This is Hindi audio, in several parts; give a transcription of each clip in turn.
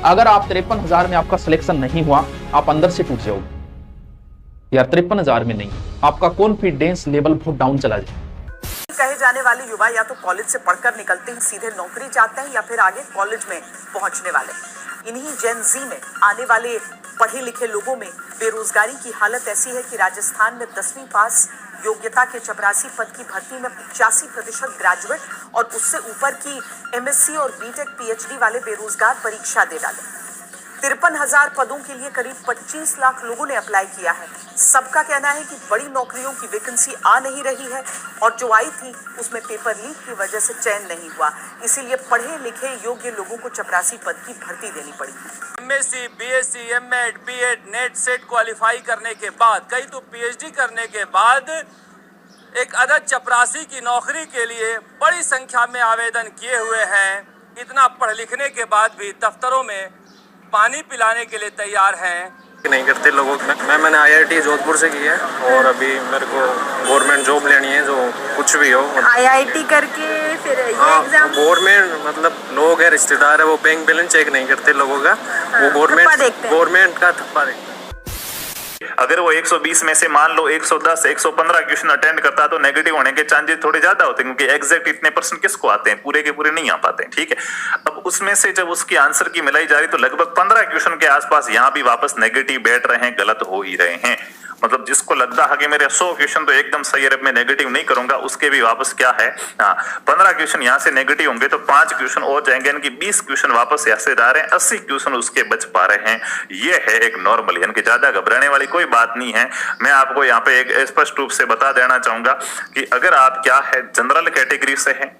अगर आप 53,000 में आपका सिलेक्शन नहीं हुआ, आप अंदर से टूट जाओगे यार। 53,000 में नहीं, आपका कॉन्फिडेंस लेवल बहुत डाउन चला जाए। कहे जाने वाले युवा या तो कॉलेज से पढ़कर निकलते ही सीधे नौकरी चाहते हैं या फिर आगे कॉलेज में पहुंचने वाले। इन्हीं जेन जी में आने वाले पढ़े लिखे लोगों में बेरोजगारी की हालत ऐसी है कि राजस्थान में 10वीं पास योग्यता के चपरासी पद की भर्ती में 85% ग्रेजुएट और उससे ऊपर की एमएससी और बीटेक पीएचडी वाले बेरोजगार परीक्षा दे डाले। 53,000 पदों के लिए करीब 25 लाख लोगों ने अप्लाई किया है। सबका कहना है कि बड़ी नौकरियों की वैकेंसी आ नहीं रही है और जो आई थी उसमें पेपर लीक की वजह से चयन नहीं हुआ, इसीलिए पढ़े लिखे योग्य लोगों को चपरासी पद की भर्ती देनी पड़ी। MSc, BSc, MEd, BEd, NET, SET qualify करने के बाद, कई तो पीएचडी करने के बाद एक अदद चपरासी की नौकरी के लिए बड़ी संख्या में आवेदन किए हुए हैं। इतना पढ़ लिखने के बाद भी दफ्तरों में पानी पिलाने के लिए तैयार हैं। नहीं करते लोगों में। मैंने आईआईटी जोधपुर से की है और अभी मेरे को गवर्नमेंट जॉब लेनी है, जो कुछ भी हो। आईआईटी करके फिर ये एग्जाम, गवर्नमेंट मतलब लोग है, रिश्तेदार है, वो बैंक बैलेंस चेक नहीं करते लोगों का। वो गवर्नमेंट का थप्पा देखते हैं। अगर वो 120 में से मान लो 110, 115 क्वेश्चन अटेंड करता है तो नेगेटिव होने के चांसेस थोड़े ज्यादा होते हैं, क्योंकि एग्जैक्ट इतने परसेंट किसको आते हैं, पूरे के पूरे नहीं आ पाते हैं। ठीक है, अब उसमें से जब उसकी आंसर की मिलाई जा रही तो लगभग 15 क्वेश्चन के आसपास यहाँ भी वापस नेगेटिव बैठ रहे हैं, गलत हो ही रहे हैं। मतलब जिसको लगता है कि मेरे 100 क्वेश्चन तो एकदम सही है, मैं नेगेटिव नहीं करूंगा, उसके भी वापस क्या है, 15 क्वेश्चन यहाँ से नेगेटिव होंगे तो 5 क्वेश्चन और जाएंगे, यानी कि 20 क्वेश्चन वापस यहाँ से आ रहे हैं, 80 क्वेश्चन उसके बच पा रहे हैं। ये है एक नॉर्मल, यानी कि ज्यादा घबराने वाली कोई बात नहीं है। मैं आपको यहाँ पे एक स्पष्ट रूप से बता देना चाहूंगा कि अगर आप क्या है जनरल कैटेगरी से हैं,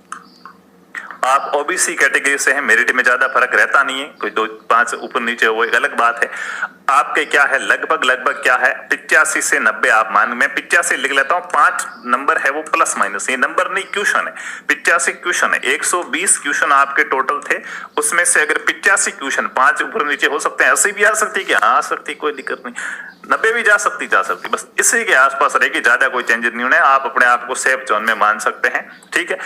आप ओबीसी कैटेगरी से हैं, मेरिट में ज्यादा फर्क रहता नहीं है, कोई 2-5 ऊपर नीचे वो एक अलग बात है। आपके क्या है लगभग क्या है 85 से 90, आप मान, मैं 85 लिख लेता हूं, 5 नंबर है वो प्लस माइनस, ये नंबर नहीं क्वेश्चन है। 85 क्वेश्चन है, 120 क्वेश्चन आपके टोटल थे, उसमें से अगर 85 क्वेश्चन 5 ऊपर नीचे हो सकते हैं, 80 भी आ सकती है, आ सकती, कोई दिक्कत नहीं, 90 भी जा सकती, बस इसी के आसपास रहेगी, ज्यादा कोई चेंजेस नहीं होने। आप अपने आप को सेफ जोन में मान सकते हैं। ठीक है,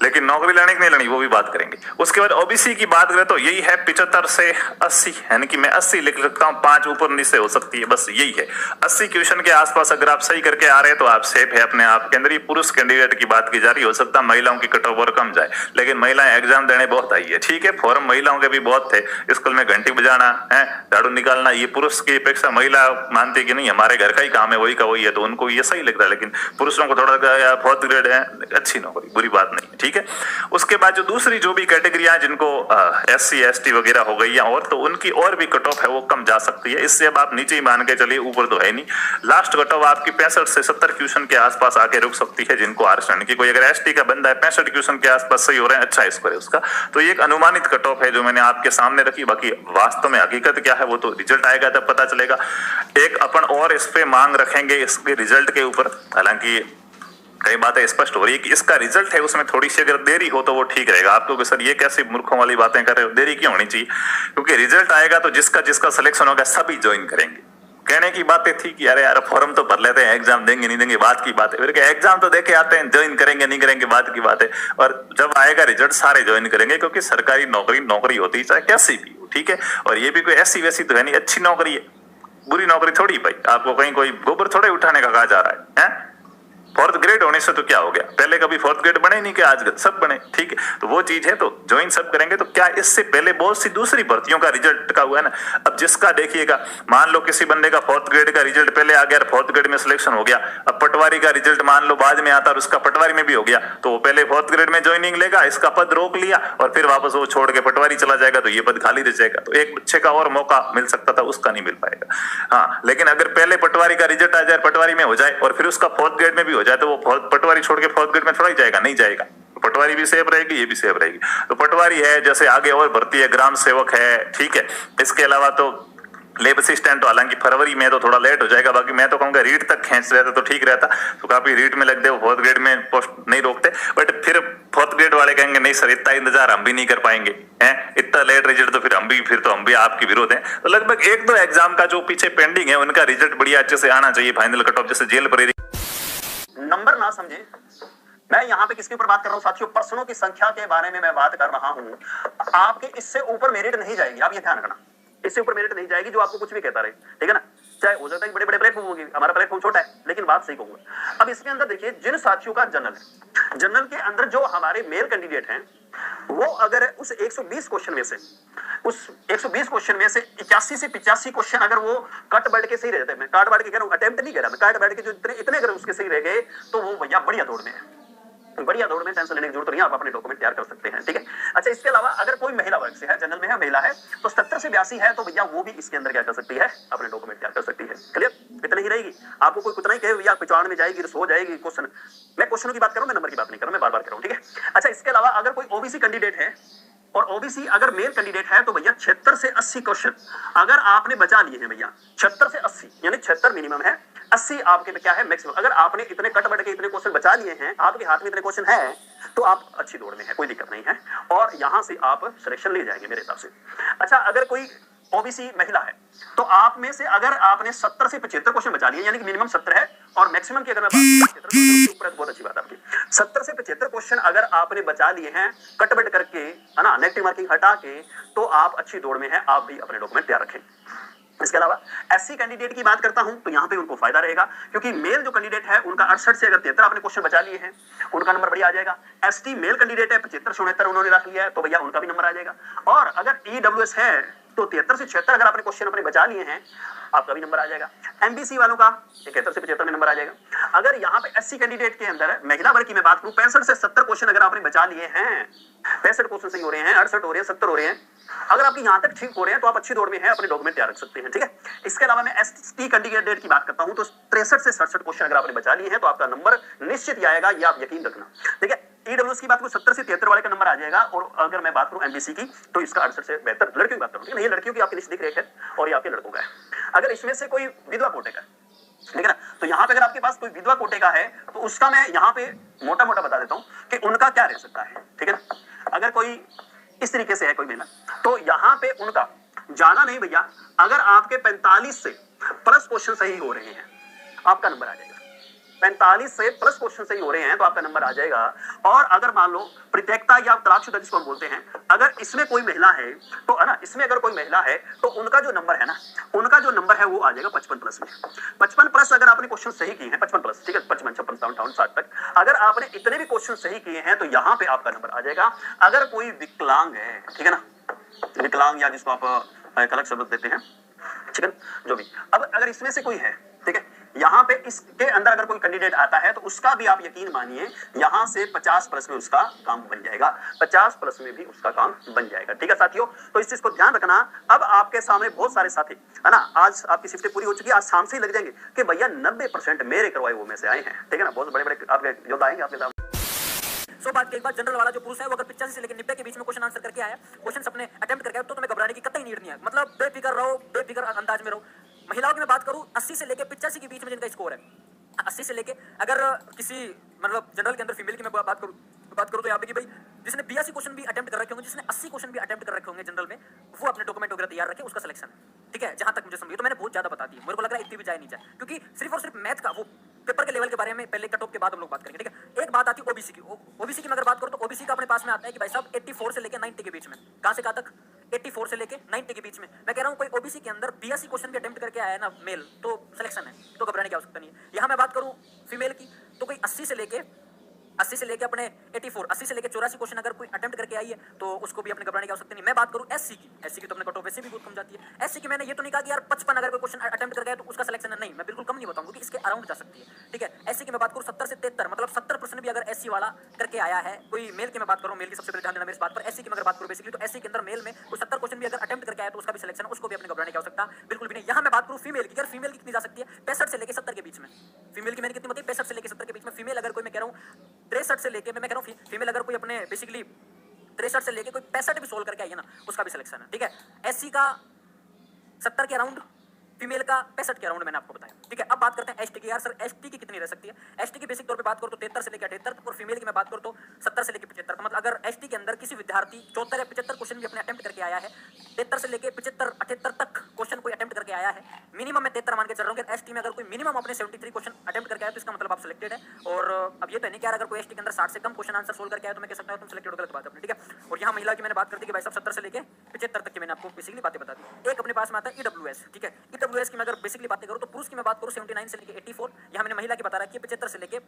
लेकिन नौकरी लेने की नहीं लेनी वो भी बात करेंगे। उसके बाद ओबीसी की बात करें तो यही है 75 से 80, यानी कि मैं 80 लिख सकता हूं, 5 ऊपर नीचे हो सकती है, बस यही है। 80 क्वेश्चन के आसपास अगर आप सही करके आ रहे हैं तो आप सेफ है अपने आप के अंदर। ये पुरुष कैंडिडेट की बात की जा रही, हो सकता है महिलाओं की कट ऑफ और कम जाए, लेकिन महिलाएं एग्जाम देने बहुत आई है। ठीक है, फॉर्म महिलाओं के भी बहुत थे, स्कूल में घंटी बजाना है, झाड़ू निकालना, ये पुरुष की अपेक्षा महिला मानती कि नहीं हमारे घर का ही काम है, वही का वही है, तो उनको ये सही लगता है। लेकिन पुरुषों को थोड़ा 4th ग्रेड है, अच्छी नौकरी, बुरी बात नहीं है। ठीक है, उसके बाद जो दूसरी जो भी कैटेगरियां जिनको SC ST वगैरह हो गई या और, तो उनकी और भी कट ऑफ है वो कम जा सकती है। इससे अब आप नीचे ही मान के चलिए, ऊपर तो है नहीं। लास्ट कट ऑफ आपकी 65 से 70 क्वेश्चन के आसपास आके रुक सकती है, जिनको आरक्षण की कोई अगर ST का बंदा है 65 क्वेश्चन के आसपास सही हो रहे हैं, अच्छा स्कोर है उसका, तो ये एक अनुमानित कट ऑफ है जो मैंने आपके सामने रखी। बाकी वास्तव में हकीकत क्या है वो तो रिजल्ट आएगा तब पता चलेगा। एक अपन और इस पे मांग रखेंगे इसके रिजल्ट के ऊपर, हालांकि कई बातें स्पष्ट हो रही है कि इसका रिजल्ट है उसमें थोड़ी सी अगर देरी हो तो वो ठीक रहेगा। आपको कि सर ये कैसी मूर्खों वाली बातें कर रहे हो, देरी क्यों होनी चाहिए, क्योंकि रिजल्ट आएगा तो जिसका जिसका सिलेक्शन होगा सभी ज्वाइन करेंगे। कहने की बातें थी कि अरे यार फॉर्म तो भर लेते हैं, एग्जाम देंगे नहीं देंगे बात की बात है, फिर एग्जाम तो देके आते हैं, ज्वाइन करेंगे नहीं करेंगे बात की बात है, और जब आएगा रिजल्ट सारे ज्वाइन करेंगे, क्योंकि सरकारी नौकरी होती है चाहे कैसी भी हो। ठीक है, और ये भी कोई ऐसी वैसी तो है नहीं, अच्छी नौकरी है, बुरी नौकरी थोड़ी भाई, आपको कहीं कोई गोबर थोड़े उठाने का कहा जा रहा है? 4th ग्रेड होने से तो क्या हो गया, पहले कभी 4th ग्रेड बने नहीं, क्या आज सब बने। ठीक है, तो वो चीज है, तो ज्वाइन सब करेंगे। तो क्या इससे पहले बहुत सी दूसरी भर्तियों का रिजल्ट का हुआ है ना, अब जिसका देखिएगा, मान लो किसी बंदे का 4th ग्रेड का रिजल्ट पहले आ गया, 4th ग्रेड में सिलेक्शन हो गया, अब पटवारी का रिजल्ट मान लो बाद में आता और उसका पटवारी में भी हो गया, तो वो पहले 4th ग्रेड में ज्वाइनिंग लेगा, इसका पद रोक लिया और फिर वापस वो छोड़ के पटवारी चला जाएगा, तो ये पद खाली रह जाएगा। तो एक बच्चे का और मौका मिल सकता था, उसका नहीं मिल पाएगा। हाँ, लेकिन अगर पहले पटवारी का रिजल्ट आ जाए, पटवारी में हो जाए और फिर उसका 4th ग्रेड में भी हो जाए, तो वो पटवारी छोड़ के 4th ग्रेड में थोड़ा ही जाएगा, नहीं जाएगा। तो पटवारी भी सेफ रहेगी, ये भी सेफ रहेगी। तो पटवारी है, जैसे आगे और भर्ती है, ग्राम सेवक है। ठीक है, इसके अलावा तो लेब असिस्टेंट, तो हालांकि फरवरी में तो थोड़ा लेट हो जाएगा, बाकी मैं तो कहूंगा रीट तक खींच रहता तो ठीक रहता, तो काफी रीट में लग दे, 4th ग्रेड में पोस्ट नहीं रोकते। बट फिर 4th ग्रेड वाले कहेंगे नहीं सर इतना इंतजार हम भी नहीं कर पाएंगे, हैं इतना लेट रिजल्ट, तो फिर हम भी आपके विरोध हैं। तो लगभग 1-2 एग्जाम का जो पीछे पेंडिंग है उनका रिजल्ट बढ़िया अच्छे से आना चाहिए, फाइनल कट ऑफ जैसे जेल पर नंबर ना समझे, मैं यहाँ पे किसके ऊपर बात कर रहा हूँ साथियों? पर्सनों की संख्या के बारे में मैं बात कर रहा हूँ। आपके इससे ऊपर मेरिट नहीं जाएगी, आप ये ध्यान रखना, इससे ऊपर मेरिट नहीं जाएगी जो आपको कुछ भी कहता रहे, ठीक है ना। चाहे हो सकता है बड़े बड़े प्लेटफॉर्म होंगे, हमारा प्लेटफॉर्म छोटा है, लेकिन बात सही कहूंगा। अब इसके अंदर देखिए, जिन साथियों का जनरल है, जनरल के अंदर जो हमारे मेल कैंडिडेट हैं, वो अगर उस 120 क्वेश्चन में से, उस 120 क्वेश्चन में से 81 से 85 क्वेश्चन अगर वो कट बैठ के सही रहते हैं, मैं काट बैठ के कह रहा हूं, अटेम्प्ट नहीं कर रहा मैं, काट बैठ के जो इतने अगर उसके सही रह गए तो वो भैया बढ़िया दौड़ में है, बढ़िया दौड़ में, टेंशन लेने की जरूरत नहीं है, आप अपने डॉक्यूमेंट तैयार कर सकते हैं, ठीक है। अच्छा, इसके अलावा अगर कोई महिला वर्ग से है, जनरल में है, महिला है, तो 70 से 82 है, तो भैया वो भी इसके अंदर क्या कर सकती है, अपने डॉक्यूमेंट तैयार कर सकती है। क्लियर? इतनी ही रहेगी, आपको कोई कुछ नहीं कहे भैया 95 में जाएगी, हो जाएगी क्वेश्चन, मैं क्वेश्चनों की बात कर रहा हूं, मैं नंबर की बात नहीं कर रहा, मैं बार बार कर रहा हूं, ठीक है। अच्छा, इसके अलावा अगर कोई ओबीसी कैंडिडेट है, और ओबीसी अगर मेल कैंडिडेट है, तो भैया 76 से 80 क्वेश्चन अगर आपने बचा लिए हैं भैया, 76 से 80 यानी 76 मिनिमम है, 80 आपके क्या है मैक्सिमम। अगर आपने इतने कट बढ़ के इतने क्वेश्चन बचा लिए हैं, आपके हाथ में इतने क्वेश्चन हैं, तो आप अच्छी दौड़ में हैं, कोई दिक्कत नहीं है, और यहां से आप सिलेक्शन ले जाएंगे मेरे हिसाब से। अच्छा, अगर कोई ओबीसी महिला है, तो आप में से अगर आपने 70 से 75 क्वेश्चन बचा लिए, यानी कि मिनिमम 70 है और मैक्सिमम की अगर मैं बात करूं, बहुत अच्छी बात है आपकी, 70 से 75 क्वेश्चन अगर आपने बचा लिए हैं कट बट करके, है ना, नेगेटिव मार्किंग हटा के, तो आप अच्छी दौड़ में हैं, आप भी अपने डॉक्यूमेंट तैयार रखें। इसके अलावा एससी कैंडिडेट की बात करता हूं, तो यहां पे उनको फायदा रहेगा, क्योंकि मेल जो कैंडिडेट है उनका 68 से अगर 73 आपने क्वेश्चन बचा लिए हैं, उनका नंबर बढ़िया आ जाएगा। एसटी मेल कैंडिडेट है, 75 से 69 उन्होंने रख लिया है, तो भैया उनका भी नंबर आ जाएगा। और अगर ईडब्ल्यूएस है, तो 73 से 76 अगर आपने क्वेश्चन अपने बचा लिए हैं, आपका भी नंबर आ जाएगा। एमबीसी वालों का 71 से 75 में नंबर आ जाएगा। अगर यहाँ पे एससी कैंडिडेट के अंदर महिला वर्ग की मैं बात करूं, 65 से 70 क्वेश्चन अगर आपने बचा लिए हैं, 65 क्वेश्चन सही हो रहे हैं, 68 हो रहे हैं, 70 हो रहे हैं, अगर आपकी यहां तक ठीक हो रहे हैं, तो आप अच्छी दौड़ में हैं, अपने डॉक्यूमेंट तैयार रख सकते हैं, ठीक है। इसके अलावा मैं एसटी कैंडिडेट की बात करता हूं, तो 63 से 67 क्वेश्चन अगर आपने बचा लिए हैं, तो आपका नंबर निश्चित ही आएगा, ये आप यकीन रखना, ठीक है। ईडब्ल्यूएस की बात करूं, 70 से 73 वाले का नंबर आ जाएगा, और अगर मैं बात करूं एमबीसी की, तो इसका 68 से 72, लड़कियों की बात करूं, ये लड़कियों की आपकी लिस्ट दिख रही है, और ये आपके लड़कों का है। अगर इसमें से कोई विधवा कोटे का, ठीक है ना, तो यहाँ पे अगर आपके पास कोई विधवा कोटे का है, तो उसका मैं यहाँ पे मोटा मोटा बता देता हूँ कि उनका क्या रह सकता है, ठीक है ना। अगर कोई इस तरीके से है कोई महिला, तो यहाँ पे उनका जाना नहीं भैया, अगर आपके 45 से प्लस क्वेश्चन सही हो रहे हैं, आपका नंबर आ जाएगा। 45 से प्लस क्वेश्चन सही हो रहे हैं, तो आपका नंबर आ जाएगा। और अगर मान लो प्रत्येकता या तलाकशुदा जिसको हम बोलते हैं, अगर इसमें कोई महिला है, तो है ना, इसमें अगर कोई महिला है, तो उनका जो नंबर है ना, उनका जो नंबर है वो आ जाएगा 55 प्लस में। 55 प्लस अगर आपने क्वेश्चन सही किए हैं, 55 प्लस, ठीक है, 55, 56, 57, 60 तक अगर आपने इतने भी क्वेश्चन सही किए हैं, तो यहाँ पे आपका नंबर आ जाएगा। अगर कोई विकलांग है, ठीक है ना, विकलांग या जिसको आप एक अलग शब्द देते हैं, ठीक है, जो भी, अब अगर इसमें से कोई है, ठीक है, यहाँ पे इसके अंदर अगर कोई कैंडिडेट आता है, तो उसका भी आप यकीन मानिए यहाँ से 50 प्लस में उसका काम बन जाएगा, 50 प्लस में भी उसका काम बन जाएगा, ठीक है साथियों। तो इस चीज को ध्यान रखना। अब आपके सामने बहुत सारे साथी, है ना, आज आपकी शिफ्टें पूरी हो चुकी है, आज शाम से ही लग जाएंगे कि भैया 90% मेरे करवाए वो में से आए हैं, ठीक है ना, बहुत बड़े बड़े आपके योद्धा आएंगे आपके सामने। सो बात एक बार जनरल वाला जो पुरुष है, वो अगर 85 से लेकर 90 के बीच में क्वेश्चन आंसर करके आया, क्वेश्चन अपने अटेम्प्ट करके आया, तो तुम्हें घबराने की कतई नीड नहीं है, मतलब बेफिक्र रहो, बेफिक्र अंदाज में रहो। महिलाओं की मैं बात करूं, 80 से लेकर 85 के बीच में जिनका स्कोर है, 80 से लेके अगर किसी मतलब जनरल के अंदर फीमेल की मैं बात करूं तो यहाँ पे कि भाई जिसने 82 क्वेश्चन भी अटेम्प्ट कर रखे होंगे, जिसने 80 क्वेश्चन भी अटेम्प्ट कर रखे होंगे जनरल में, वो अपने डॉक्यूमेंट वगैरह तैयार रखे, उसका सिलेक्शन, ठीक है। जहां तक मुझे समझ, तो मैंने बहुत ज्यादा बता दिया, मेरे को लग रहा है इतनी भी जाए नहीं जाए, क्योंकि सिर्फ और सिर्फ मैथ का वो पेपर के लेवल के बारे में पहले कट ऑफ के बाद हम लोग बात करेंगे, ठीक है। एक बात आती है ओबीसी की, ओबीसी की मैं अगर बात करूं, तो ओबीसी का अपने पास में आता है कि भाई साहब 84 से लेकर 90 के बीच में, कहां से कहां तक, 84 से लेके 90 के बीच में। मैं कह रहा हूं कोई ओबीसी के अंदर 82 क्वेश्चन भी अटेम्प्ट करके आया है ना मेल, तो सिलेक्शन है, तो घबराने की आवश्यकता नहीं है। यहां मैं बात करूं फीमेल की, तो कोई 80 से लेके अपने 84, 80 से लेके 84 क्वेश्चन अगर कोई अटेम्प्ट करके आई है, तो उसको भी अपने घबराने की आवश्यकता नहीं। मैं बात करूं एससी की तो अपने कट ऑफ वैसे भी बहुत कम जाती है। एससी की मैंने ये तो नहीं कहा कि यार 55 अगर कोई क्वेश्चन अटेम्प्ट करके आए तो उसका सिलेक्शन है, नहीं, मैं बिल्कुल कम नहीं बताऊंगा कि इसके अराउंड जा सकती है, ठीक है। एससी की मैं बात करूं 70 से 73, मतलब 70% भी अगर एससी वाला करके आया है। कोई मेल की मैं बात करूं, मेल की सबसे पहले ध्यान देना मेरे इस बात पर। एससी की मैं अगर बात करूं बेसिकली, तो एससी के अंदर मेल में कोई 70 क्वेश्चन भी अगर अटेम्प्ट करके आया, तो उसका भी सिलेक्शन है, उसको भी अपने घबराने की आवश्यकता बिल्कुल भी नहीं। यहाँ मैं बात करूं फीमेल की, यार फीमेल की कितनी जा सकती है, 65 से लेकर 70 के बीच में। फीमेल की मैंने कितनी बताई, 65 से लेकर 70 के बीच में। फीमेल अगर कोई मैं कह रहा हूं 63 से लेके, मैं कह रहा हूं फीमेल अगर कोई अपने बेसिकली 63 से लेके कोई 65 भी सोल्व करके आई है ना, उसका भी सिलेक्शन है, ठीक है। एससी का 70 के अराउंड, फीमेल का 65 के अराउंड मैंने आपको बताया, ठीक है। अब बात करते हैं एसटी की। यार सर एसटी की कितनी रह सकती है, एसटी की बेसिक तौर पे बात करो तो 73 से लेकर 78, और फीमेल की मैं बात करूं तो 70 से लेकर 75। मतलब अगर एसटी के अंदर किसी विद्यार्थी 74 या 75 क्वेश्चन भी अपने अटेम्प्ट करके आया है, 73 से लेकर 75, 78 तक क्वेश्चन कोई अटेम्प्ट करके करके आया है, मिनिमम मैं 73 मान के चल रहा हूँ कि एसटी में अगर कोई मिनिमम अपने 73 क्वेश्चन अटेम्प्ट करके आया तो इसका मतलब आप सिलेक्टेड है। और अब ये तो नहीं कि यार अगर कोई एसटी के अंदर 60 से कम क्वेश्चन आंसर सोल्व करके आया तो मैं कह सकता हूँ तुम सिलेक्टेड हो, गलत बात है अपनी, ठीक है। और यहाँ महिला की मैंने बात करती कि भाई साहब 70 से लेके 75 तक की मैंने आपको बेसिकली बातें बता दी। एक अपने पास में आता है ईडब्ल्यूएस, ठीक है। ईडब्ल्यूएस की मैं अगर बेसिकली बातें करूँ तो पुरुष की मैं बात करूँ 79 से लेके 84, यहाँ मैंने महिला की बता रहा है कि 75 से लेके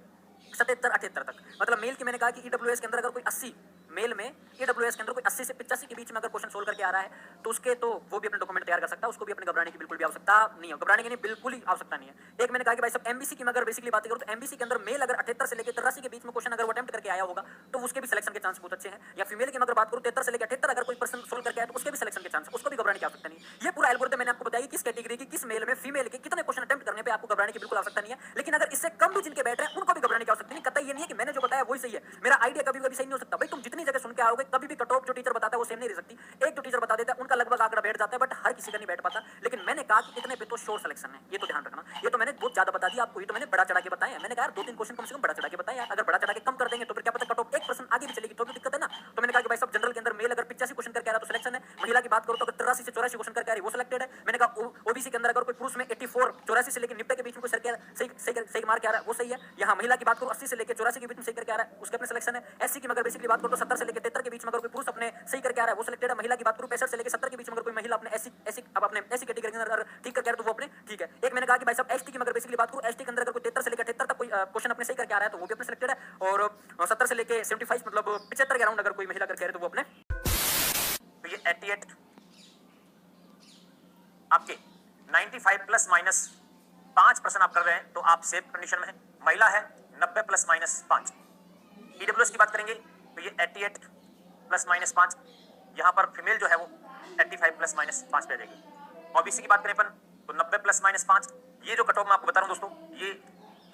77-78 तक। मतलब मेल की मैंने कहा कि ईडब्ल्यूएस के अंदर अगर कोई 80 मेल में ईडब्ल्यूएस के अंदर कोई 80 से 85 के बीच में अगर क्वेश्चन सोल्व करके आ रहा है तो उसके तो वो भी अपने डॉक्यूमेंट तैयार कर सकता है, उसको भी अपने घबराने की बिल्कुल भी आवश्यकता नहीं है, घबराने की नहीं, बिल्कुल ही आवश्यकता नहीं है। एक मैंने कहा कि भाई सब एमबीसी की मैं अगर बेसिकली बात करूं तो एमबीसी के अंदर मेल अगर 78 से लेकर 83 के बीच में क्वेश्चन अगर वो अटेम्प्ट करके आया होगा तो उसके भी सिलेक्शन के चांस बहुत अच्छे हैं। या फीमेल की मैं अगर बात करूं 73 से लेकर 78 अगर कोई पर्सन सोल्व करके आया तो उसके भी सिलेक्शन के चांस, उसको भी घबराने की आवश्यकता नहीं है। ये पूरा एल्गोरिथम मैंने आपको बताया किस कैटेगरी की, किस मेल में, फीमेल के कितने क्वेश्चन अटेम्प्ट करने पे आपको घबराने की बिल्कुल आवश्यकता नहीं है। लेकिन अगर इससे कम भी जिनके बैठ रहे हैं उनको भी घबराने की आवश्यकता नहीं। कतई ये नहीं है कि मैंने जो बताया वही सही है, मेरा आइडिया कभी कभी सही नहीं हो सकता। भाई तुम जितनी जगह सुन के आओगे कभी भी कट ऑफ जो टीचर बताता है वो सेम नहीं रह सकती। एक जो टीचर बता देता है उनका लगभग आंकड़ा बैठ जाता है, बट हर किसी का नहीं बैठ पाता। लेकिन मैंने कहा कि इतने पे तो श्योर सिलेक्शन है, ये तो ध्यान रखना। ये तो मैंने बहुत ज्यादा बता दिया आपको, ये तो मैंने बड़ा चढ़ा के बताया। मैंने कहा यार 2-3 क्वेश्चन कम से कम बड़ा चढ़ा के बताया, अगर बड़ा चढ़ा के कम कर देंगे तो फिर क्या पता कट ऑफ 1% आगे भी चलेगी तो भी दिक्कत है ना। तो मैंने कहा कि भाई सब जनरल के अंदर मेल अगर 85 क्वेश्चन करके आ रहा तो सिलेक्शन है। महिला की बात करो तो अगर 83 से 84 क्वेश्चन करके आ रही वो सिलेक्टेड है। मैंने कहा ओबीसी के अंदर अगर कोई पुरुष में 84 84 से लेकर 90 के बीच में कोई सही मार्क आ रहा है वो सही है। यहाँ महिला की बात करो 80 से लेकर 84 के बीच में सही करके आ रहा है उसके अपने सिलेक्शन है। एससी की अगर बेसिकली बात करो तो 70 से लेकर 73 के बीच में अगर कोई पुरुष अपने सही करके आ रहा है वो सिलेक्टेड है। महिला की बात करो 65 से लेकर 70 के बीच में अगर कोई महिला अपने एससी कैटेगरी के अंदर ठीक करके आ रहा है तो वो अपने ठीक है। एक मैंने कहा कि भाई सब एसटी की अगर बेसिकली बात करूं एसटी के अंदर अगर कोई 73 से लेकर 78 तक कोई क्वेश्चन अपने सही करके आ रहा है तो वो भी अपने सिलेक्टेड है। और 70 से लेकर 75 मतलब 75 के अराउंड अगर कोई महिला करके आ रही है तो वो अपने, तो ये 88 आपके 95 प्लस माइनस 5% आप कर रहे हैं तो आप सेफ कंडीशन में हैं। महिला है 90 प्लस माइनस 5। ईडब्ल्यूएस की बात करेंगे तो ये 88 प्लस माइनस 5, यहाँ पर फीमेल जो है वो 85 प्लस माइनस 5 पे आ जाएगी। ओबीसी की बात करें अपन तो 90 प्लस माइनस 5। ये जो कट ऑफ मैं आपको बता रहा हूँ दोस्तों ये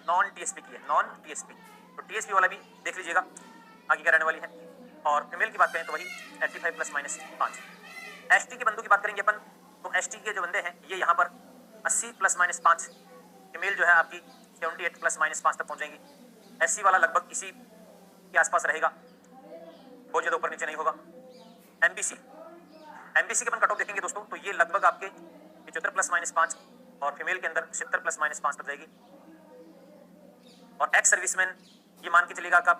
नॉन टीएसपी की है, नॉन टीएसपी। तो टीएसपी वाला भी देख लीजिएगा आगे क्या रहने वाली है। और फीमेल की बात करें तो वही 85 प्लस माइनस 5। एसटी के बंदों की बात करेंगे अपन तो एसटी के जो बंदे हैं ये यहाँ पर 80 प्लस माइनस 5, फीमेल जो है आपकी 78 प्लस माइनस 5 तक पहुंचेंगी। एससी वाला लगभग इसी के आसपास रहेगा, बहुत ज्यादा ऊपर नीचे नहीं होगा। एमबीसी के अपन कट ऑफ देखेंगे दोस्तों तो ये लगभग आपके 75 प्लस माइनस 5 और फीमेल के अंदर 70 प्लस माइनस 5 तक जाएगी। और एक्स सर्विसमैन ये मान के चलेगा का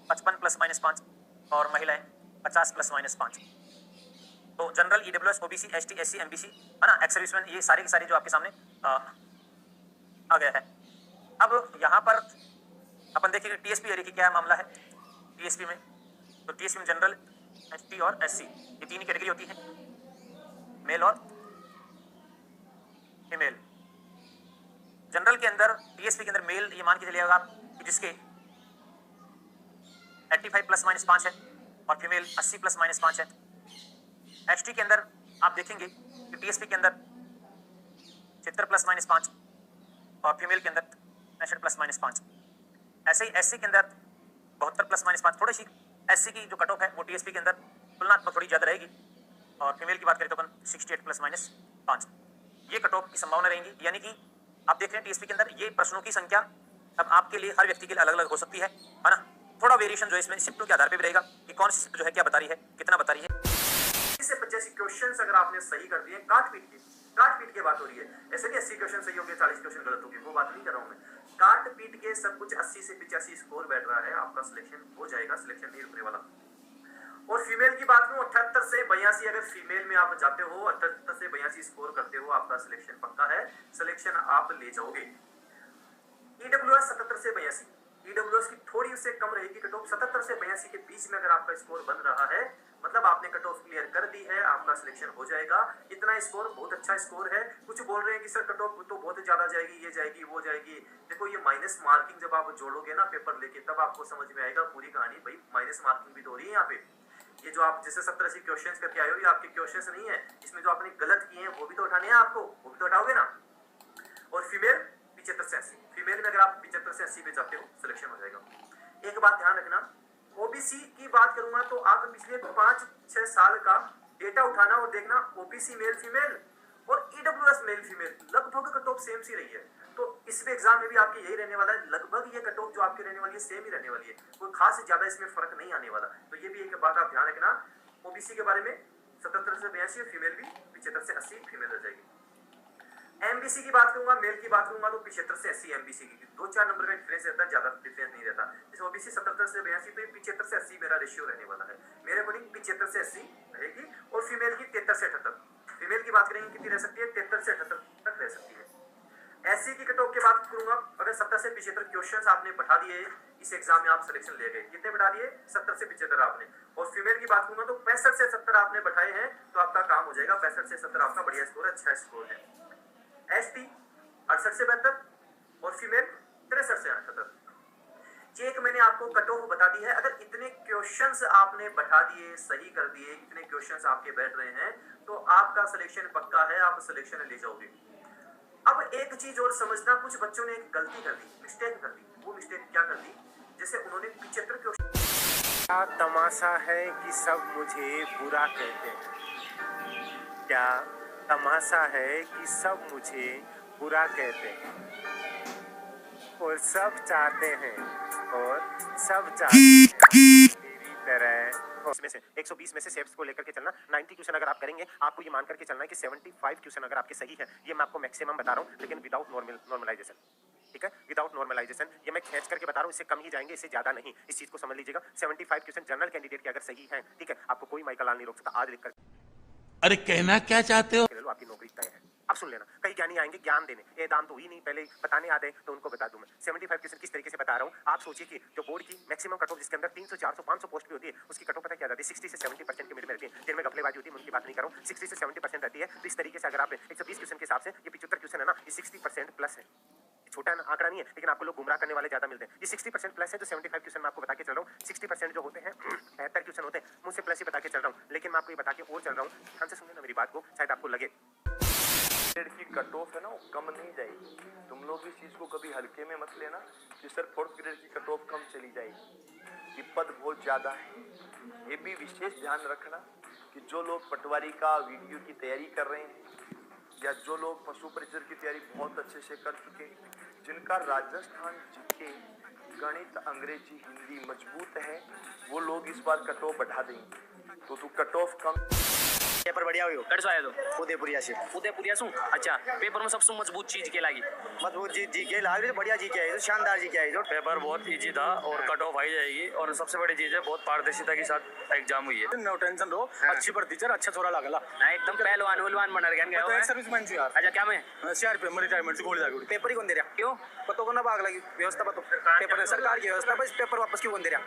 55 प्लस माइनस 5 और महिलाएं 50 प्लस माइनस 5। तो general, EWS, OBC, ST, SC, MBC है ना, एक्स सर्विसमैन, ये सारे के सारे जो आपके सामने आ गया है। अब यहाँ पर अपन देखेंगे टीएसपी एरिया की क्या मामला है। टीएसपी में तो टीएसपी में जनरल, एसटी और एससी ये तीन ही कैटेगरी होती है, मेल और फीमेल। जनरल के अंदर टीएसपी के अंदर मेल ये मान के चलिएगा कि जिसके 85 प्लस माइनस 5 है और फीमेल 80 प्लस माइनस 5 है। एसटी के अंदर आप देखेंगे कि टीएसपी के अंदर 76 प्लस माइनस 5 और फीमेल के अंदर 65 प्लस माइनस 5। ऐसे ही एससी के अंदर 72 प्लस माइनस 5। थोड़ी सी एससी की जो कट ऑफ है वो टीएसपी के अंदर तुलनात्मक थोड़ी ज्यादा रहेगी। और फीमेल की बात करें तो अपन 68 प्लस माइनस 5 ये कट ऑफ की संभावना रहेंगी। यानी कि आप देख रहे हैं टीएसपी के अंदर ये प्रश्नों की संख्या अब आपके लिए हर व्यक्ति के लिए अलग अलग हो सकती है ना। थोड़ा वेरिएशन जो है इसमें शिफ्टों के आधार पर भी रहेगा कि कौन सी शिफ्ट जो है क्या बता रही है, कितना बता रही है। 85 क्वेश्चंस अगर आपने सही कर दिए, काट पीट के बात हो रही है। ऐसे नहीं 80 क्वेश्चन सही हो गए 40 क्वेश्चन गलत हो गए, वो बात नहीं कर रहा हूं मैं। काट पीट के सब कुछ 80 से 85 स्कोर बैठ रहा है, आपका सिलेक्शन हो जाएगा, सिलेक्शन नहीं रुकने वाला। और फीमेल की बात करूं 78 से 82, अगर फीमेल में आप जाते हो 78 से 82 स्कोर करते हो आपका सिलेक्शन पक्का है, सिलेक्शन आप ले जाओगे। ईडब्ल्यूएस 77 से 82, ईडब्ल्यूएस की थोड़ी उससे कम रहेगी कट ऑफ। 77 से 82 के बीच में अगर आपका स्कोर बन रहा है मतलब आपने कट ऑफ क्लियर कर दी है, आपका सिलेक्शन हो जाएगा। इतना स्कोर बहुत अच्छा स्कोर है। कुछ बोल रहे हैं कि सर कट ऑफ तो बहुत ज्यादा जाएगी, ये जाएगी वो जाएगी। देखो ये माइनस मार्किंग जब आप जोड़ोगे ना पेपर लेके तब आपको समझ में आएगा पूरी कहानी। भाई माइनस मार्किंग भी तो हो रही है यहाँ पे। ये जो आप जैसे 70-80 क्वेश्चन करके आए हो ये आपके क्वेश्चन नहीं है, इसमें जो आपने गलत किए हैं वो भी तो उठाने हैं आपको, वो भी तो उठाओगे ना। और फीमेल 75 से 80, फीमेल में अगर आप 75 से 80 पे जाते हो सिलेक्शन हो जाएगा। एक बात ध्यान रखना, ओबीसी की बात करूंगा तो आप पिछले 5-6 साल का डेटा उठाना और देखना ओबीसी मेल फीमेल और ईडब्ल्यूएस मेल फीमेल लगभग कट ऑफ सेम सी रही है। तो इस एग्जाम में भी आपके यही रहने वाला है, लगभग ये कट ऑफ जो आपकी रहने वाली है सेम ही रहने वाली है, कोई खास ज्यादा इसमें फर्क नहीं आने वाला। तो ये भी एक बात आप ध्यान रखना ओबीसी के बारे में। 77 से 82 फीमेल भी, 75 से 80 फीमेल रह जाएगी। एमबीसी की बात करूंगा, मेल की बात करूंगा तो 75 से 80 एमबीसी की 2-4 नंबर का डिफरेंस रहता है, ज्यादा डिफरेंस नहीं रहता। जैसे ओबीसी 77 से 82 तो 75 से 80 मेरा रेशियो रहने वाला है। मेरे अकॉर्डिंग 75 से 80 रहेगी। और फीमेल की 73 से 78, फीमेल की बात करेंगे कितनी रह सकती है, 73 से 78 तक रह सकती है। एससी की कट ऑफ की बात करूंगा, अगर 70 से 75 क्वेश्चंस आपने बढ़ा दिए इस एग्जाम में, आप सिलेक्शन ले गए, कितने बढ़ा दिए, 70 से 75 आपने। और फीमेल की बात करूंगा तो 65 से 70 आपने बढ़ाए हैं तो आपका काम हो जाएगा। 65 से 70 आपका बढ़िया स्कोर है, अच्छा स्कोर है। एसटी 68 से 72 और फीमेल 63 से 78। ये एक मैंने आपको कट ऑफ बता दी है। अगर इतने क्वेश्चंस आपने बढ़ा दिए, सही कर दिए, इतने क्वेश्चंस आपके बैठ रहे हैं तो आपका सिलेक्शन पक्का है, आप सिलेक्शन ले जाओगे। अब एक चीज और समझना, कुछ बच्चों ने एक गलती कर दी, मिस्टेक कर दी। वो मिस्टेक क्या कर दी, जैसे उन्होंने 75 क्वेश्चन। क्या तमाशा है कि सब मुझे बुरा कहते हैं, क्या तमाशा है कि सब मुझे बुरा कहते हैं, और सब चाहते हैं मेरी तरह। इसमें से 120 में से शेप्स को लेकर के चलना, 90 क्वेश्चन अगर आप करेंगे, आपको ये मान करके चलना है कि 75 क्वेश्चन अगर आपके सही है, ये मैं आपको मैक्सिमम बता रहा हूँ, लेकिन विदाउट नॉर्मलाइजेशन। ठीक है, विदाउट नॉर्मलाइजेशन, ये मैं खींच करके बता रहा हूँ, इससे कम ही जाएंगे, इससे ज्यादा नहीं। इस चीज को समझ लीजिएगा। 75 क्वेश्चन जनरल कैंडिडेट के अगर सही है, ठीक है, आपको कोई माइकल लाल नहीं रोक सकता। आज लिख कर, अरे कहना क्या चाहते हो? आपकी नौकरी तय है। अब सुन लेना, कई ज्ञानी आएंगे ज्ञान देने, ये दाम तो ही नहीं, पहले बताने आते तो उनको बता दूं मैं। 75 क्वेश्चन किस तरीके से बता रहा हूँ, आप सोचिए कि जो बोर्ड की मैक्सिमम कट ऑफ जिसके अंदर 300, 400, 500 पोस्ट भी होती है, उसकी कट ऑफ पता क्या जाती है, 60 से 70% के मिड में रहती है। जिनमें गफलेबाजी होती है, उनकी बात नहीं कर रहा हूँ, 60 से 70% रहती है। तो इस तरीके से अगर आप 120 क्वेश्चन के हिसाब से, ये 75 क्वेश्चन है ना, ये 60% प्लस है। छोटा आंकड़ा नहीं है, लेकिन आपको लोग गुमराह करने वाले ज्यादा मिलते हैं। ये 60% प्लस है, जो 75 क्वेश्चन मैं आपको बता के चल रहा हूँ। 60% जो होते हैं, 75 क्वेश्चन होते हैं, मुझसे प्लस ही बता के चल रहा हूँ, लेकिन मैं आपको ये बता के और चल रहा हूँ। ध्यान से सुनिए ना मेरी बात को, शायद आपको लगे की कट ऑफ है ना, वो कम नहीं जाएगी। तुम लोग इस चीज को कभी हल्के में मत लेना कि सर 4th ग्रेड की कट ऑफ कम चली जाएगी, ये पद बहुत ज्यादा है। ये भी विशेष ध्यान रखना कि जो लोग पटवारी का वीडियो की तैयारी कर रहे हैं, या जो लोग पशु परिचर की तैयारी बहुत अच्छे से कर चुके, जिनका राजस्थान जीके गणित, अंग्रेजी, हिंदी मजबूत है, वो लोग इस बार कट ऑफ बढ़ा देंगे। तो तू कट ऑफ कम पेपर बढ़िया हुई हो, कड़सो आया तो उदयपुरिया से। उदयपुरिया सु अच्छा, पेपर में सबसे मजबूत चीज के लागी, मजबूत जी के लाग रही, बढ़िया जी के आई, शानदार जी के आई। पेपर बहुत इजी था और कट ऑफ आई जाएगी। और सबसे बड़ी चीज है, बहुत पारदर्शिता के साथ एग्जाम हुई है। नो टेंशन रो, अच्छी पर टीचर, अच्छा छोरा लागला ना, एकदम पहलवान उलवान बन रहा है। तो सर्विसमैन जी यार। अच्छा, क्या मैं सीआरपीएफ में रिटायरमेंट से गोली लागू। पेपर ही कौन दे रहा, क्यों पतो को ना भाग लगी व्यवस्था, पतो पेपर सरकार की व्यवस्था, बस पेपर वापस क्यों कौन दे रहा।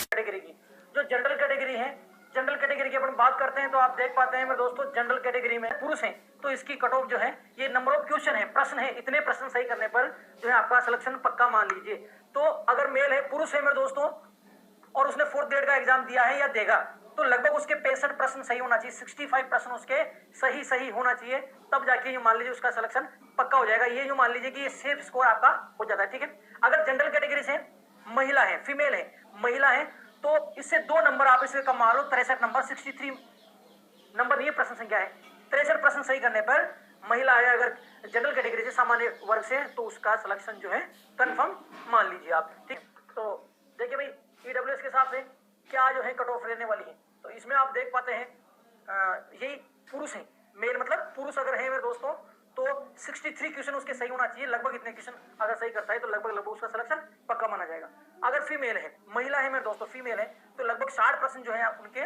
कैटेगरी की जो जनरल कैटेगरी है, जनरल कैटेगरी की अपन बात करते हैं तो आप देख पाते हैं मेरे दोस्तों, जनरल कैटेगरी में पुरुष हैं तो इसकी कट ऑफ जो है, ये नंबर ऑफ क्वेश्चन है, प्रश्न है, इतने प्रश्न सही करने पर जो है आपका सिलेक्शन पक्का मान लीजिए। तो अगर मेल है, पुरुष है मेरे दोस्तों, और उसने 4th ग्रेड का एग्जाम दिया है या देगा, तो लगभग उसके 65 प्रश्न सही होना चाहिए, 65 प्रश्न उसके सही होना चाहिए, तब जाके ये मान लीजिए उसका सिलेक्शन पक्का हो जाएगा। ये जो मान लीजिए कि ये सेफ स्कोर आपका हो जाता है। ठीक है, अगर जनरल कैटेगरी से महिला है, फीमेल है, महिला है, तो इससे 2 नंबर आप इसे कम मान लो, 63 नंबर, 63 नंबर नहीं है, प्रश्न संख्या है। 63 प्रश्न सही करने पर महिला है, अगर जनरल कैटेगरी से, सामान्य वर्ग से, तो उसका सिलेक्शन जो है कंफर्म मान लीजिए आप। ठीक, तो देखिए भाई, ईडब्ल्यूएस के हिसाब से क्या जो है कट ऑफ रहने वाली है, तो इसमें आप देख पाते हैं यही पुरुष है, मेल मतलब पुरुष अगर है मेरे दोस्तों, तो 63 क्वेश्चन उसके सही होना चाहिए। लगभग इतने क्वेश्चन अगर सही करता है तो लगभग उसका सिलेक्शन पक्का माना जाएगा। अगर फीमेल है, महिला है मेरे दोस्तों, फीमेल है, तो लगभग 60 प्रश्न जो है उनके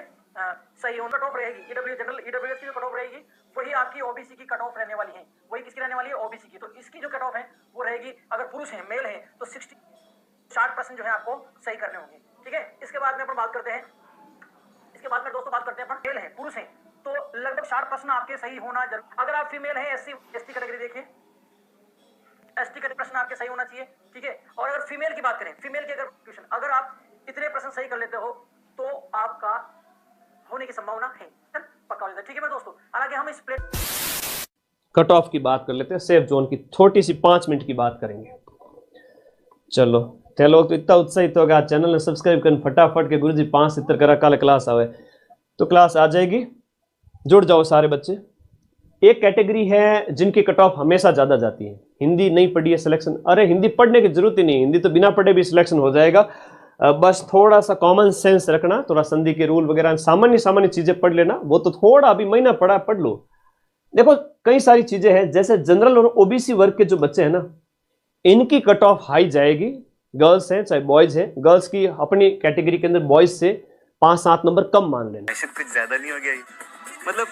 सही होने कट ऑफ रहेगी। जनरल ईडब्ल्यूएस की जो कट ऑफ रहेगी वही आपकी ओबीसी की कट ऑफ रहने वाली है। वही किसकी रहने वाली है, ओबीसी की। तो इसकी जो कट ऑफ है वो रहेगी, अगर पुरुष है, मेल है, तो 60 प्रश्न जो है आपको सही करने होंगे। ठीक है, इसके बाद में अपन बात करते हैं, इसके बाद में दोस्तों बात करते हैं अपन, मेल है, पुरुष है, तो लगभग 60 प्रश्न आपके सही होना जरूर। अगर आप फीमेल है, एससी एसटी कैटेगरी देखिए, एसटी का प्रश्न आपके सही होना चाहिए। ठीक है, और अगर फीमेल की बात करें, फीमेल के अगर क्वेश्चन अगर आप इतने प्रश्न सही कर लेते हो तो आपका होने की संभावना है, पक्का हो जाता है। ठीक है मेरे दोस्तों, हालांकि हम इस प्लेट कट ऑफ की बात कर लेते हैं, सेफ जोन की छोटी सी 5 मिनट की बात करेंगे। चलो लोग तो इतना उत्साहित हो गया, चैनल ने सब्सक्राइब कर फटाफट के गुरुजी 5 70 करा, कल क्लास आवे तो क्लास आ जाएगी, जुड़ जाओ सारे बच्चे। एक कैटेगरी है जिनकी कट ऑफ हमेशा ज्यादा जाती है, हिंदी नहीं पढ़ी है सिलेक्शन, अरे हिंदी पढ़ने की जरूरत ही नहीं, हिंदी तो बिना पढ़े भी सिलेक्शन हो जाएगा। बस थोड़ा सा कॉमन सेंस रखना, थोड़ा संधि के रूल वगैरह सामान्य चीजें पढ़ लेना, वो तो थोड़ा अभी महीना पढ़ा पढ़ लो, देखो कई सारी चीजें हैं, जैसे जनरल और ओबीसी वर्ग के जो बच्चे हैं ना, इनकी कट ऑफ हाई जाएगी। गर्ल्स हैं चाहे बॉयज हैं, गर्ल्स की अपनी कैटेगरी के अंदर बॉयज से 5-7 नंबर कम मान लेना। कुछ ज्यादा नहीं हो गया ये? मतलब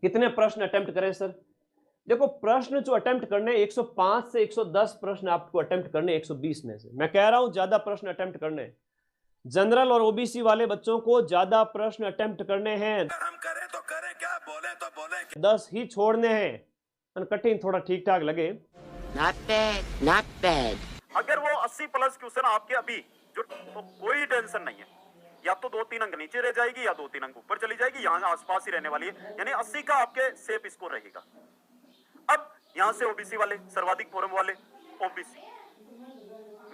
कितने प्रश्न अटेम्प्ट करें सर? देखो प्रश्न जो अटेम्प्ट करने 105 से 110 प्रश्न आपको अटेम्प्ट करने 120 में से। मैं कह रहा हूं ज्यादा प्रश्न अटेम्प्ट करने, जनरल और ओबीसी वाले बच्चों को ज्यादा प्रश्न अटेम्प्ट करने हैं। हम करें तो करें, क्या बोले तो बोले। 10 ही छोड़ने हैं। कठिन थोड़ा ठीक ठाक लगे। Not bad, not bad. अगर वो 80 प्लस क्वेश्चन आपके अभी जो, तो कोई टेंशन नहीं है, या तो 2-3 अंक नीचे रह जाएगी या 2-3 अंक ऊपर चली जाएगी, यहाँ आसपास ही रहने वाली है, यानी 80 का आपके सेफ स्कोर रहेगा। अब यहाँ से ओबीसी वाले, सर्वाधिक फोरम वाले ओबीसी,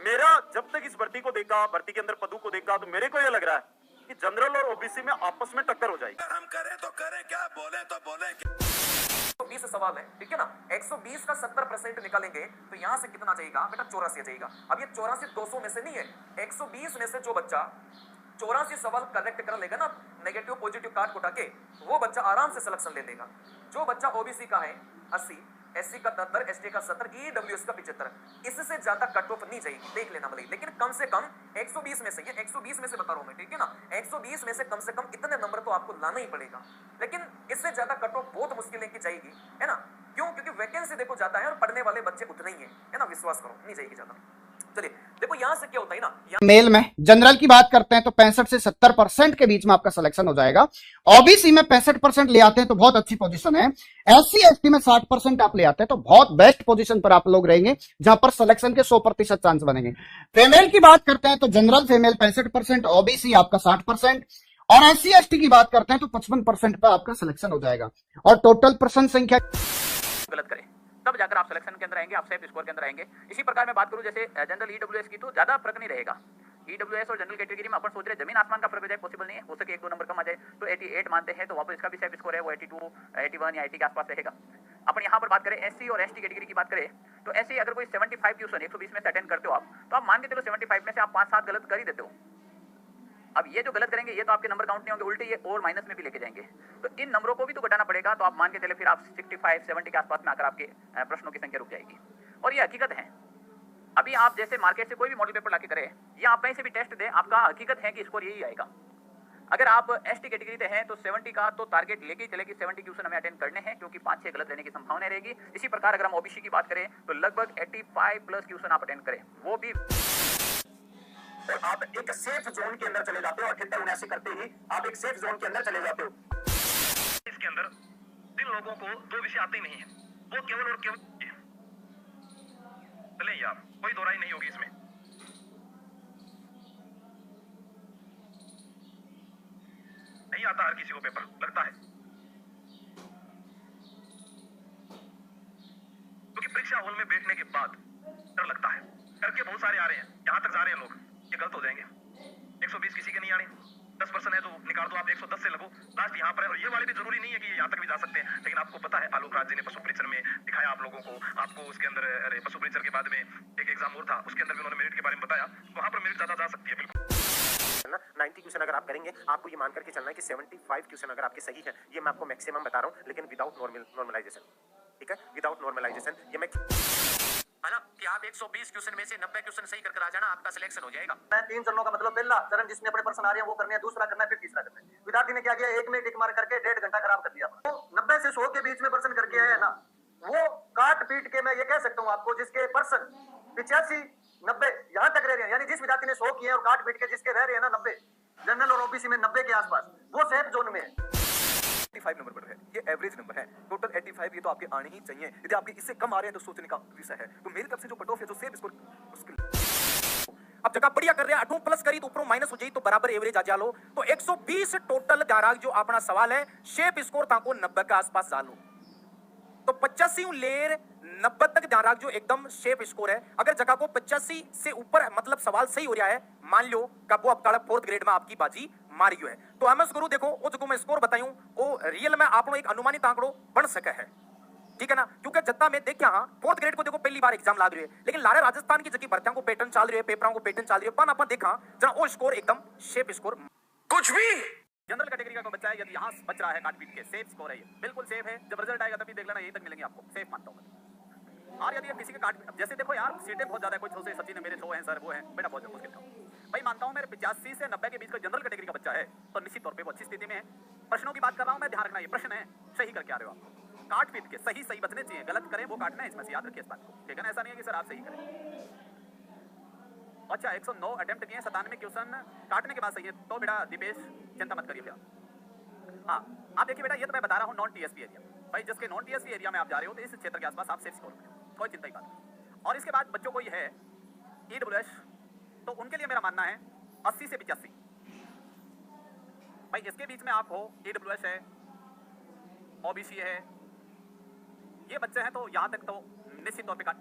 मेरा जब तक इस भर्ती को देखा, भर्ती के अंदर पदों को देखा, तो मेरे को ये लग रहा है कि जनरल और ओबीसी में आपस में टक्कर हो जाएगी। हम करें तो करें, क्या बोले तो बोले। 120 सवाल है, ठीक है ना। 120 का 70% निकालेंगे तो यहाँ से कितना जाएगा बेटा? 84 जाएगा। अब ये 84 200 में से नहीं है, 120 में से जो बच्चा 84 सवाल करेक्ट कर लेगा ना, नेगेटिव पॉजिटिव काट कुटा के, वो बच्चा आराम से सिलेक्शन ले लेगा। जो बच्चा ओबीसी का है 80, एससी का 73, एसटी का 70, ईडब्ल्यूएस का 75, इससे ज्यादा कट ऑफ नहीं जाएगी, देख लेना भले। लेकिन कम से कम 120 में से, ये 120 में से बता रहा हूं मैं, ठीक है ना, 120 में से कम इतने नंबर तो आपको लाना ही पड़ेगा। लेकिन इससे ज्यादा कट ऑफ बहुत मुश्किल है कि जाएगी, है ना। क्यों? क्योंकि वैकेंसी देखो ज्यादा है और पढ़ने वाले बच्चे उतने ही है ना, विश्वास करो नहीं जाएगी ज्यादा। चलिए देखो यहां से क्या होता है ना, मेल में जनरल की बात करते हैं तो 65 से 70% के बीच में आपका सिलेक्शन हो जाएगा। ओबीसी में 65% ले आते हैं तो बहुत अच्छी पोजीशन है। एससी एसटी में 60% आप ले आते हैं तो बहुत बेस्ट पोजीशन पर आप लोग रहेंगे, जहां पर सिलेक्शन के 100% चांस बनेंगे। फीमेल की बात करते हैं तो जनरल फीमेल 65%, ओबीसी आपका 60%, और एससी एसटी की बात करते हैं तो 55% पर आपका सिलेक्शन हो जाएगा। और टोटल प्रश्न संख्या गलत करें तब जाकर आप सिलेक्शन के अंदर आएंगे, आप सेफ स्कोर के अंदर आएंगे। इसी प्रकार मैं बात करूं जैसे जनरल ईडब्ल्यूएस की, तो ज्यादा फर्क नहीं रहेगा। ईडब्ल्यूएस और जनरल कैटेगरी में अपन सोच रहे जमीन आसमान का फर्क हो जाए, पॉसिबल नहीं है, हो सके 1-2 नंबर कम आ जाए, तो 88 मानते हैं, तो वापस इसका भी सेफ स्कोर है वो 82, 81 या 80 के आसपास रहेगा। अपन यहाँ पर बात करें एससी और एसटी कैटेगरी की बात करें तो एससी अगर कोई 75 क्वेश्चन 120 में से अटेंड करते हो आप, तो आप मान के चलो 75 में से आप 5-7 गलत कर ही देते हो। अब ये जो गलत करेंगे ये तो आपके नंबर काउंट नहीं होंगे, उल्टे ये और माइनस में भी लेके जाएंगे, तो इन नंबरों को भी तो घटाना पड़ेगा। तो आप मान के चले फिर आप 65-70 के आसपास में आकर आपके प्रश्नों की संख्या रुक जाएगी। और ये हकीकत है, अभी आप जैसे मार्केट से कोई भी मॉडल पेपर लाके करें या आप कहीं से भी टेस्ट दें, आपका हकीकत है कि स्कोर यही आएगा। अगर आप एसटी कैटेगरी से हैं तो 70 का तो टारगेट लेके ही चले कि 70 क्वेश्चन हमें अटेंड करने हैं, क्योंकि 5-6 गलत रहने की संभावना रहेगी। इसी प्रकार अगर हम ओबीसी की बात करें तो लगभग 85+ क्वेश्चन आप अटेंड करें, वो भी और आप एक सेफ जोन के अंदर चले जाते हो। 78-79 करते ही आप एक सेफ जोन के अंदर चले जाते हो। इसके अंदर जिन लोगों को 2 विषय आते ही नहीं है, वो केवल और केवल चले यार, कोई दो राय नहीं होगी इसमें। नहीं आता हर किसी को पेपर, लगता है, क्योंकि परीक्षा हॉल में बैठने के बाद डर लगता है। करके बहुत सारे आ रहे हैं, यहां तक जा रहे हैं लोग, ये गलत हो जाएंगे। 120 किसी के नहीं आने, 10% है तो निकाल दो आप, 110 से लगो, लास्ट यहाँ पर है। और ये वाले भी जरूरी नहीं है कि ये यहाँ तक भी जा सकते हैं, लेकिन आपको पता है आलोक राज जी ने पशु परीक्षण में दिखाया आप लोगों को, आपको उसके अंदर अरे पशु परीक्षण के बाद में एक एग्जाम और था, उसके अंदर भी उन्होंने मेरिट के बारे में बताया, वहां पर मेरिट ज्यादा जा सकती है। बिल्कुल 90 क्वेश्चन अगर आप करेंगे, आपको ये मान करके चलना है कि 75 क्वेश्चन अगर आपके सही है, ये मैं आपको मैक्सिमम बता रहा हूँ, लेकिन विदाउट नॉर्मलाइजेशन, ठीक है, विदाउट नॉर्मलाइजेशन। ये मैं है ना कि आप 120 क्वेश्चन में से 90 क्वेश्चन सही करके आ जाना, आपका सिलेक्शन हो जाएगा। 3 चरणों का मतलब पहला चरण जिसमें अपने प्रश्न आ रहे हैं वो करने हैं, दूसरा करना है, फिर तीसरा करना है। विद्यार्थी ने क्या किया, एक में टिक मार करके 1.5 घंटा खराब कर दिया। तो 90 से 100 के बीच में प्रश्न करके आया है ना, वो काट पीट के मैं ये कह सकता हूँ आपको, जिसके प्रश्न 85-90 यहाँ तक रह रहे हैं, यानी जिस विद्यार्थी ने 100 किए और काट पीट के जिसके रह रहे हैं ना 90, जनरल और ओबीसी में 90 के आसपास, वो सेफ जोन में है। 85 नंबर पर है, ये एवरेज नंबर है, टोटल 85 ये तो आपके आने ही चाहिए। यदि आपके इससे कम आ रहे हैं तो सोचने का विषय है। तो मेरी तरफ से जो कट ऑफ है, जो सेफ स्कोर मुश्किल, अब जगह बढ़िया कर रहे हैं, 8 प्लस करी तो ऊपर माइनस हो जाए तो बराबर एवरेज आ जा लो। तो 120 टोटल दाराग जो अपना सवाल है, शेप स्कोर था को 90 के आसपास जा लो, तो 85 लेर 90 तक ध्यान रख, जो एकदम शेप स्कोर है। अगर जगह को 85 से ऊपर मतलब सवाल सही हो रहा है, मान लो कब वो आपका 4th ग्रेड में आपकी बाजी मारी है, तो एमएस गुरु देखो वो जो मैं स्कोर बताऊं वो रियल में आप एक अनुमानित आंकड़ो बन सके है, ठीक है ना। क्योंकि जत्ता में देखिए, हाँ 4th ग्रेड को देखो पहली बार एग्जाम लाग रही है, लेकिन लारे राजस्थान की जगह भर्तियों को पैटर्न चल रही है, पेपरों को पैटर्न चल रही है, अपन देखा जरा वो स्कोर एकदम शेप स्कोर कुछ भी जनरल कैटेगरी का कोई बच्चा है, यदि यहाँ बच रहा है काट पीट के, सेफ स्कोर है, ये बिल्कुल सेफ है। जब रिजल्ट आएगा तभी देख लेना, यहीं तक मिलेंगे आपको, सेफ मानता हूँ मैं। और यदि किसी के काट, जैसे देखो यार सीटें बहुत ज्यादा है, कोई 100 से सचिन है, मेरे 100 हैं सर, वो है बेटा, बहुत मुश्किल था भाई। मानता हूँ मेरे 85 से 90 के बीच का जनरल कैटेगरी का बच्चा है तो निश्चित तौर पे वो अच्छी स्थिति में है। प्रश्नों की बात कर रहा हूँ मैं, ध्यान रखना, ये प्रश्न है सही करके आ रहे हो आप, काट पीट के सही सही बचने चाहिए, गलत करें वो काटना है, इसमें से याद रखिए इस बात को, ठीक है ना। ऐसा नहीं है कि सर आप सही करें। अच्छा 109 अटेम्प्ट किए, 97 क्वेश्चन काटने के बाद सही है, तो बेटा दीपेश चिंता मत करिए भैया। हाँ आप देखिए बेटा, ये तो मैं बता रहा हूँ नॉन टीएसपी एरिया भाई, जिसके नॉन टीएसपी एरिया में आप जा रहे हो तो इस क्षेत्र के आसपास आप सेफ स्कोर करें, कोई चिंता की बात नहीं। और इसके बाद बच्चों को ये है ईडब्ल्यूएस, तो उनके लिए मेरा मानना है 80 से 85 भाई, इसके बीच में आप हो, ईडब्ल्यूएस है, ओबीसी है, ये बच्चे हैं तो यहाँ तक तो निश्चित तौर पे काट